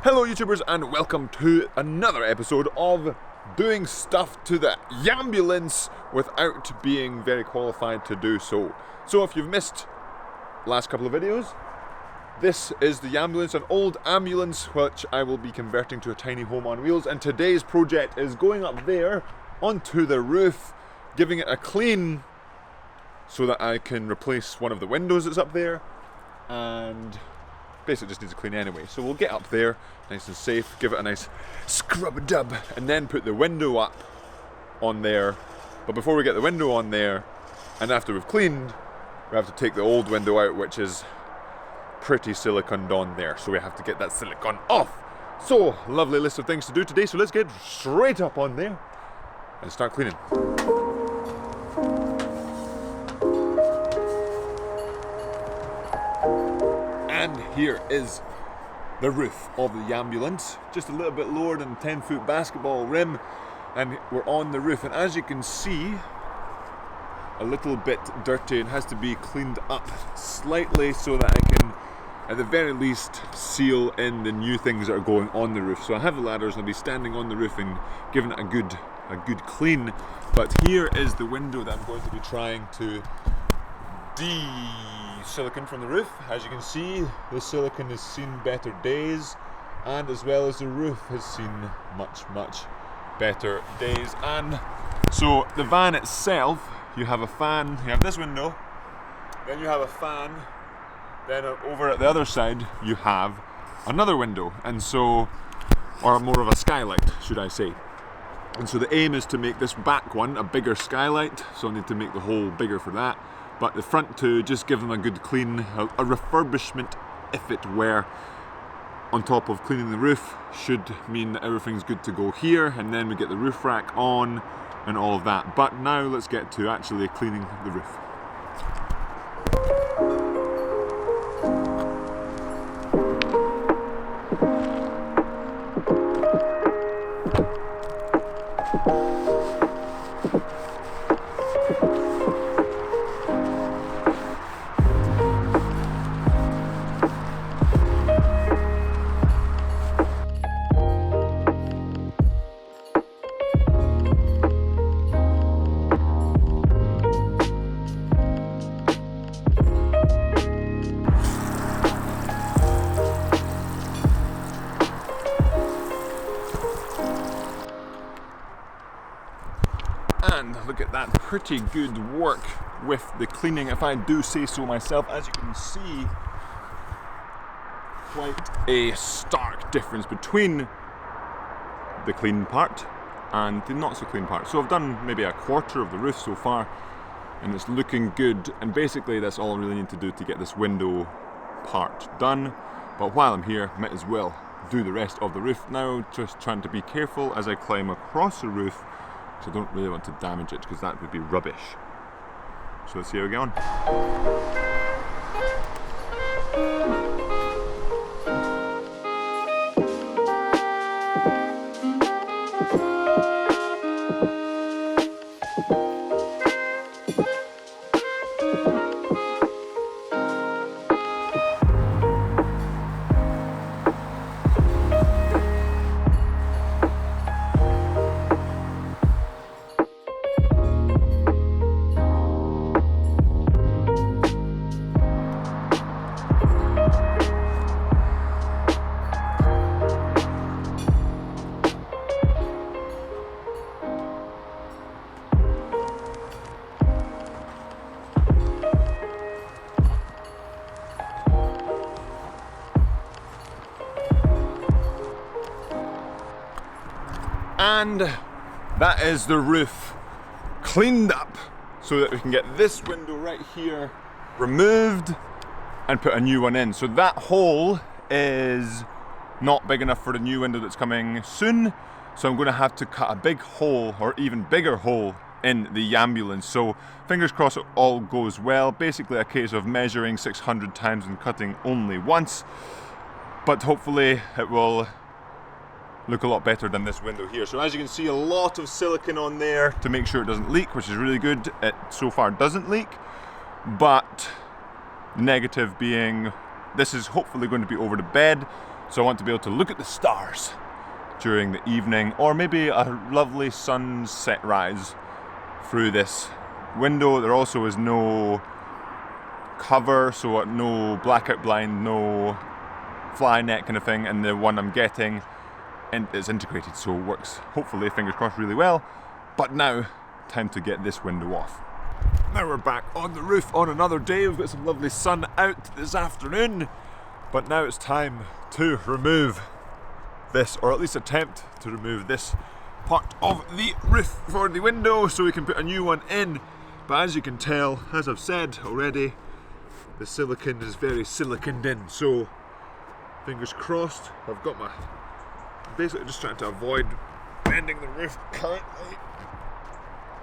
Hello YouTubers and welcome to another episode of doing stuff to the Yambulance without being very qualified to do so. So if you've missed the last couple of videos, this is the Yambulance, an old ambulance which I will be converting to a tiny home on wheels, and today's project is going up there onto the roof, giving it a clean so that I can replace one of the windows that's up there, and basically just needs a clean anyway. So we'll get up there nice and safe, give it a nice scrub-a-dub, and then put the window up on there. But before we get the window on there, and after we've cleaned, we have to take the old window out, which is pretty siliconed on there. So we have to get that silicone off. So, lovely list of things to do today, so let's get straight up on there and start cleaning. And here is the roof of the Yambulance, just a little bit lower than 10-foot basketball rim, and we're on the roof, and as you can see, a little bit dirty and has to be cleaned up slightly so that I can, at the very least, seal in the new things that are going on the roof. So I have the ladders and I'll be standing on the roof and giving it a good clean. But here is the window that I'm going to be trying to de-silicon from the roof. As you can see, the silicon has seen better days, and as well as the roof has seen much better days. And so the van itself, you have a fan, you have this window, then you have a fan, then over at the other side you have another window, and so, or more of a skylight should I say. And so the aim is to make this back one a bigger skylight, so I need to make the hole bigger for that. But the front two, just give them a good clean, a refurbishment if it were, on top of cleaning the roof, should mean that everything's good to go here, and then we get the roof rack on and all of that. But now let's get to actually cleaning the roof. And look at that, pretty good work with the cleaning, if I do say so myself. As you can see, quite a stark difference between the clean part and the not so clean part. So I've done maybe a quarter of the roof so far, and it's looking good, and basically that's all I really need to do to get this window part done. But while I'm here, might as well do the rest of the roof now, just trying to be careful as I climb across the roof, so I don't really want to damage it, because that would be rubbish. So let's see how we get on. And that is the roof cleaned up so that we can get this window right here removed and put a new one in. So that hole is not big enough for the new window that's coming soon, so I'm going to have to cut a big hole, or even bigger hole, in the Yambulance. So fingers crossed it all goes well. Basically a case of measuring 600 times and cutting only once, but hopefully it will look a lot better than this window here. So as you can see, a lot of silicone on there to make sure it doesn't leak, which is really good. It so far doesn't leak, but negative being this is hopefully going to be over the bed, So I want to be able to look at the stars during the evening, or maybe a lovely sunset rise through this window. There also is no cover, so no blackout blind, no fly net kind of thing, and the one I'm getting is integrated, so it works, hopefully, fingers crossed, really well. But now, time to get this window off. Now we're back on the roof on another day. We've got some lovely sun out this afternoon, but now it's time to remove this, or at least attempt to remove this part of the roof for the window so we can put a new one in. But as you can tell, as I've said already, the silicone is very siliconed in, so fingers crossed. I've got my, basically just trying to avoid bending the roof currently,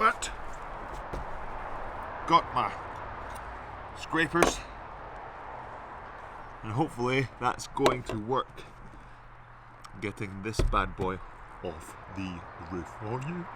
but got my scrapers, and hopefully that's going to work, getting this bad boy off the roof for you.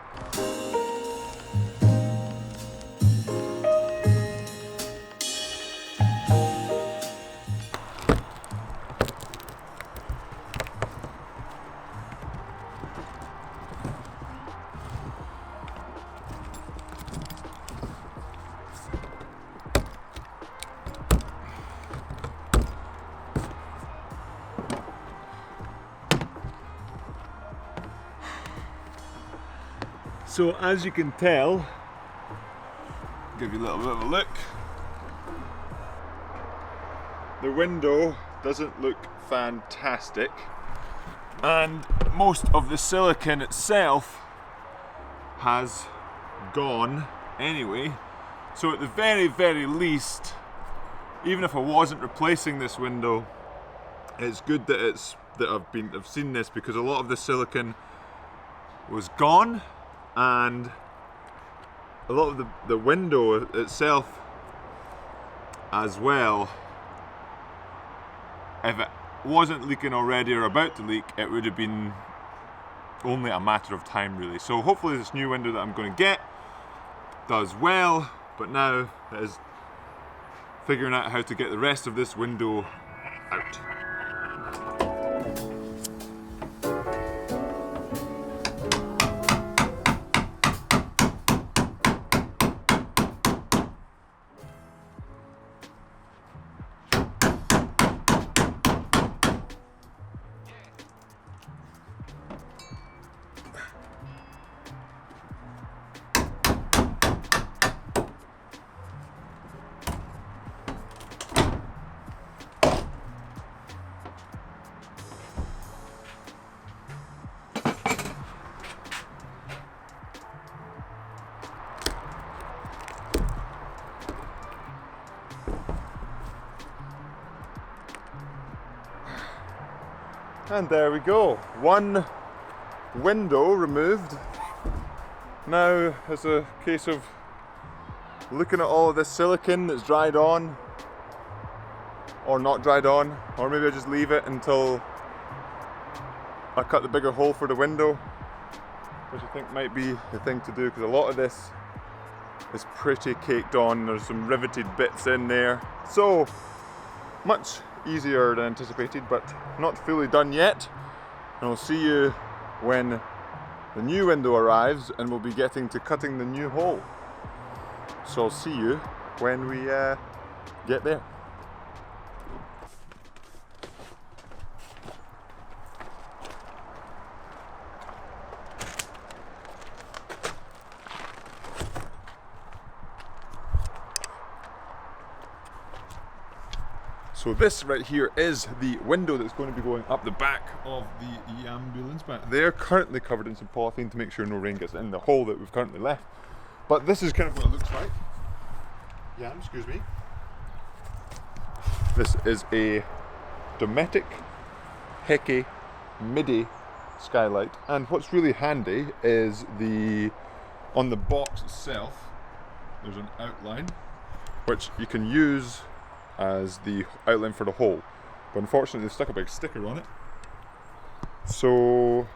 So as you can tell, give you a little bit of a look, the window doesn't look fantastic, and most of the silicone itself has gone anyway. So at the very, very least, even if I wasn't replacing this window, it's good that I've seen this, because a lot of the silicone was gone. And a lot of the window itself as well, if it wasn't leaking already or about to leak, it would have been only a matter of time really. So hopefully this new window that I'm going to get does well, but now it is figuring out how to get the rest of this window out. And there we go, one window removed. Now it's a case of looking at all of this silicone that's dried on, or not dried on, or maybe I just leave it until I cut the bigger hole for the window, which I think might be the thing to do, because a lot of this is pretty caked on. There's some riveted bits in there, so much easier than anticipated, but not fully done yet. And I'll see you when the new window arrives and we'll be getting to cutting the new hole. So I'll see you when we get there. So this right here is the window that's going to be going up the back of the Yambulance back there, currently covered in some polythene to make sure no rain gets in the hole that we've currently left. But this is kind of what it looks like. Yam, excuse me. This is a Dometic Heki Midi skylight, and what's really handy is on the box itself there's an outline which you can use as the outline for the hole, but unfortunately they've stuck a big sticker on it, so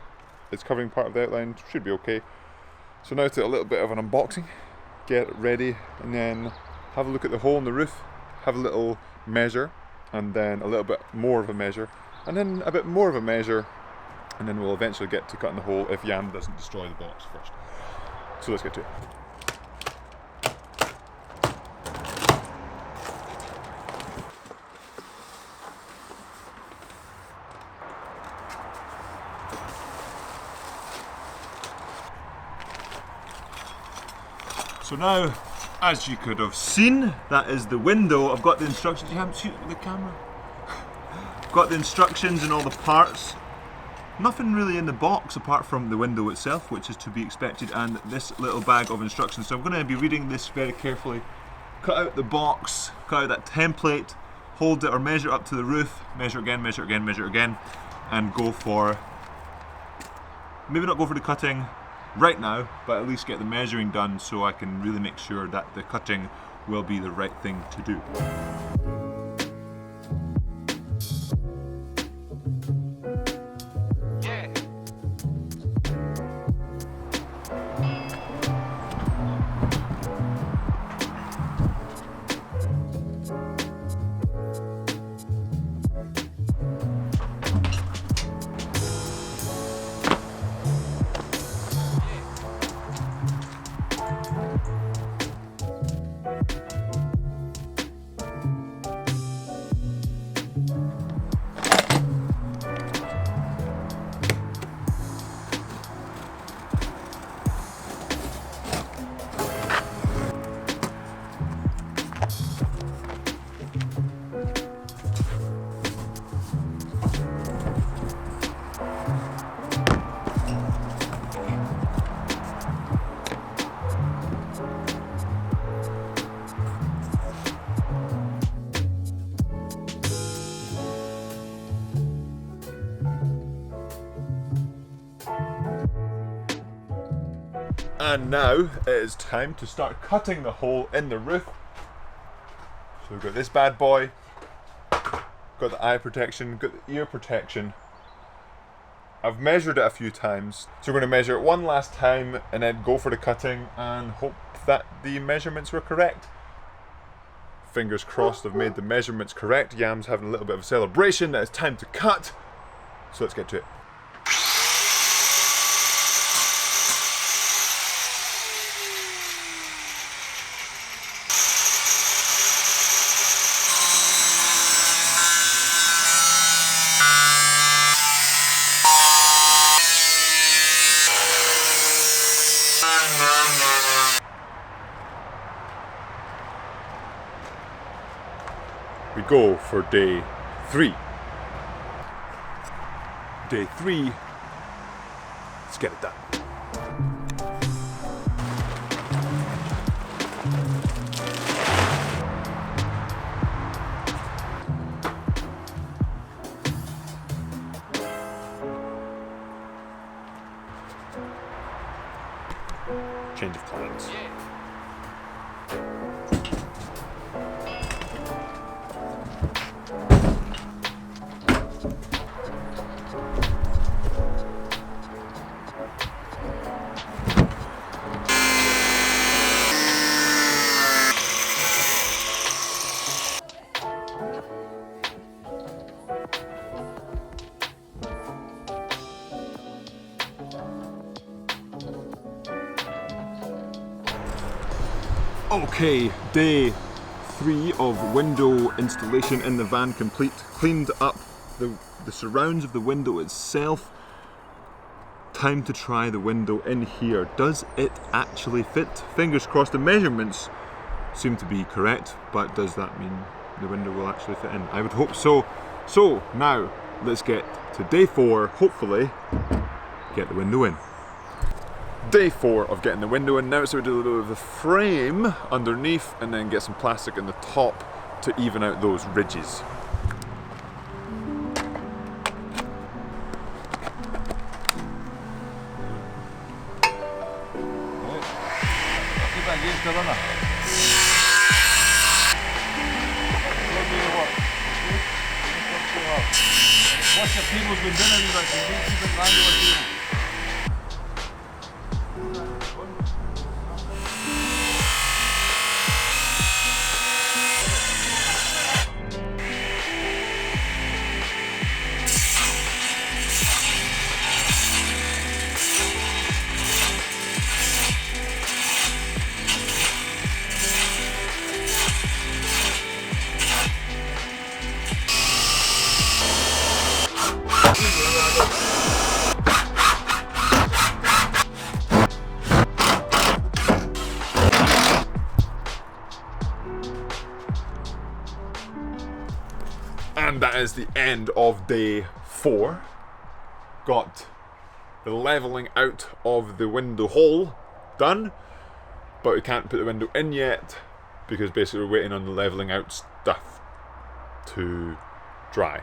it's covering part of the outline. Should be okay. So now to a little bit of an unboxing, get it ready, and then have a look at the hole in the roof, have a little measure, and then a little bit more of a measure, and then a bit more of a measure, and then we'll eventually get to cutting the hole if Yam doesn't destroy the box first. So let's get to it. So now, as you could have seen, that is the window. I've got the instructions. You haven't seen it with the camera. Got the instructions and all the parts. Nothing really in the box apart from the window itself, which is to be expected, and this little bag of instructions. So I'm going to be reading this very carefully. Cut out the box, cut out that template, hold it or measure up to the roof, measure again, measure again, measure again, and go for, maybe not go for the cutting right now, but at least get the measuring done so I can really make sure that the cutting will be the right thing to do. And now it is time to start cutting the hole in the roof. So we've got this bad boy, got the eye protection, got the ear protection. I've measured it a few times, so we're going to measure it one last time and then go for the cutting and hope that the measurements were correct. Fingers crossed I've made the measurements correct. Yam's having a little bit of a celebration that it's time to cut. So let's get to it. We go for day 3. Day 3, let's get it done. Change of plans. Okay, day 3 of window installation in the van complete. Cleaned up the surrounds of the window itself. Time to try the window in here. Does it actually fit? Fingers crossed. The measurements seem to be correct, but does that mean the window will actually fit in? I would hope so. So now let's get to day 4, hopefully get the window in. Day 4 of getting the window in. Now it's going to do a little bit of the frame underneath and then get some plastic in the top to even out those ridges. What's your people's been doing? But you keep it around your table. that is the end of day 4. Got the levelling out of the window hole done, but we can't put the window in yet because basically we're waiting on the levelling out stuff to dry,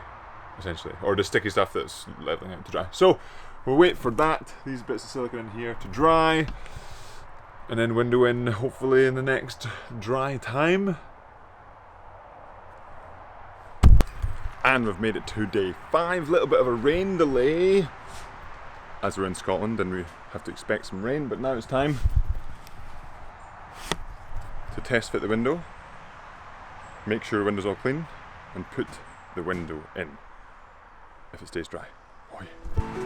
essentially, or the sticky stuff that's levelling out to dry. So we'll wait for that, these bits of silicone in here to dry, and then window in hopefully in the next dry time. And we've made it to day 5, little bit of a rain delay as we're in Scotland and we have to expect some rain, but now it's time to test fit the window, make sure the window's all clean, and put the window in if it stays dry. Oh yeah.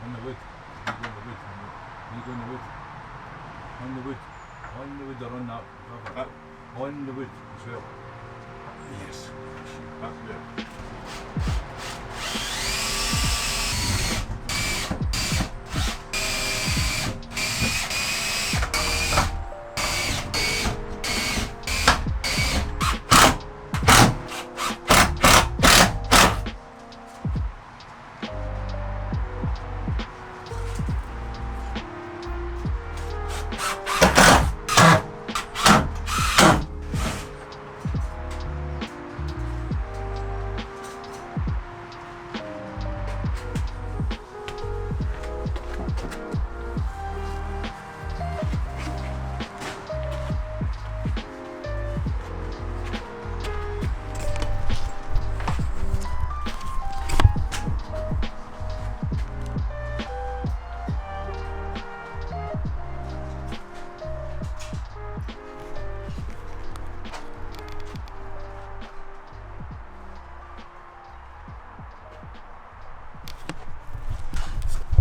On the wood. You go on the wood. On the wood. On the wood or on that rubber. On the wood as well. Yes. That's good.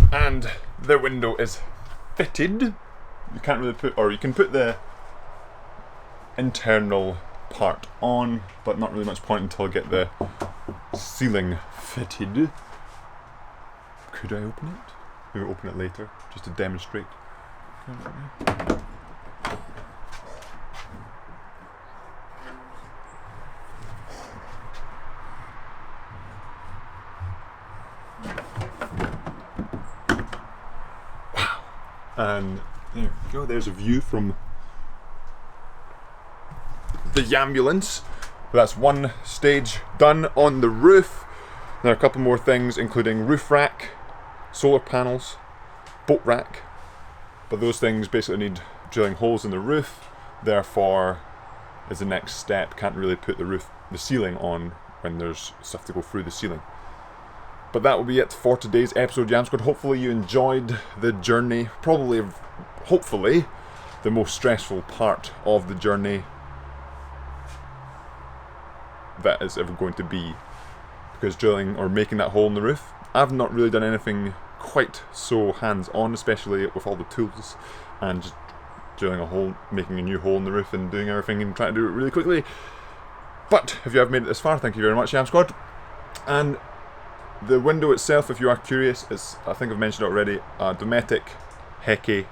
And the window is fitted. You can't really put, or you can put the internal part on, but not really much point until I get the ceiling fitted. Could I open it? Maybe open it later, just to demonstrate. And there we go, there's a view from the Yambulance. That's one stage done on the roof. There are a couple more things, including roof rack, solar panels, boat rack. But those things basically need drilling holes in the roof, therefore is the next step. Can't really put the ceiling on when there's stuff to go through the ceiling. But that will be it for today's episode, Yam Squad. Hopefully you enjoyed the journey. Probably, hopefully, the most stressful part of the journey that is ever going to be. Because drilling or making that hole in the roof, I've not really done anything quite so hands-on, especially with all the tools and just drilling a hole, making a new hole in the roof and doing everything and trying to do it really quickly. But if you have made it this far, thank you very much, Yam Squad. And the window itself, if you are curious, is, I think I've mentioned it already, a Dometic Heki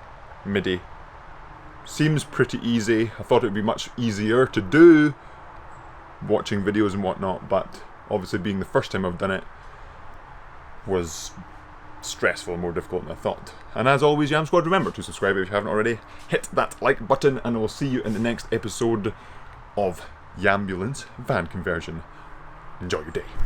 Midi. Seems pretty easy. I thought it would be much easier to do, watching videos and whatnot, but obviously being the first time I've done it was stressful and more difficult than I thought. And as always, Yam Squad, remember to subscribe if you haven't already. Hit that like button, and I will see you in the next episode of Yambulance Van Conversion. Enjoy your day.